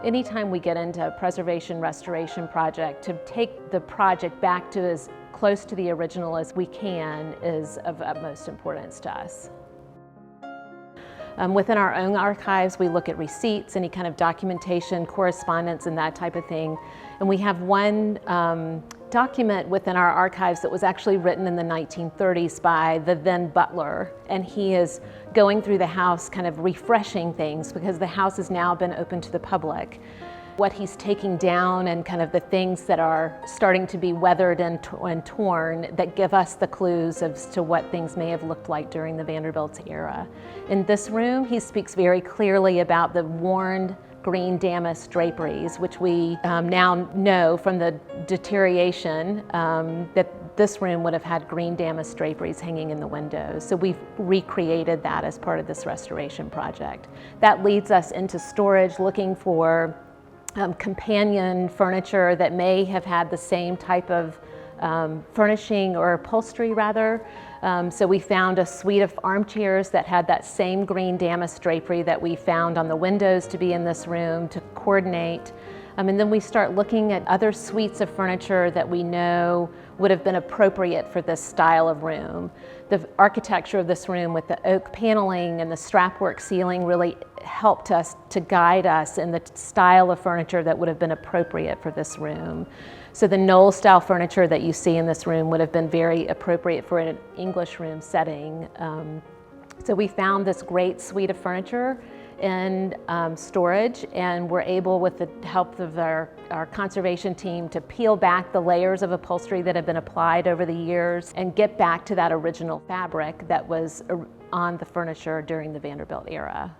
Anytime we get into a preservation restoration project, to take the project back to as close to the original as we can is of utmost importance to us. Within our own archives, we look at receipts, any kind of documentation, correspondence, and that type of thing. And we have one document within our archives that was actually written in the 1930s by the then butler. And he is going through the house kind of refreshing things because the house has now been open to the public. What he's taking down and kind of the things that are starting to be weathered and torn that give us the clues as to what things may have looked like during the Vanderbilts era. In this room, he speaks very clearly about the worn green damask draperies, which we now know from the deterioration that this room would have had green damask draperies hanging in the windows. So we've recreated that as part of this restoration project. That leads us into storage, looking for companion furniture that may have had the same type of furnishing or upholstery rather. So we found a suite of armchairs that had that same green damask drapery that we found on the windows to be in this room to coordinate. And then we start looking at other suites of furniture that we know would have been appropriate for this style of room. The architecture of this room with the oak paneling and the strapwork ceiling really helped us to guide us in the style of furniture that would have been appropriate for this room. So the Knoll style furniture that you see in this room would have been very appropriate for an English room setting. So we found this great suite of furniture in storage, and we're able, with the help of our conservation team, to peel back the layers of upholstery that have been applied over the years and get back to that original fabric that was on the furniture during the Vanderbilt era.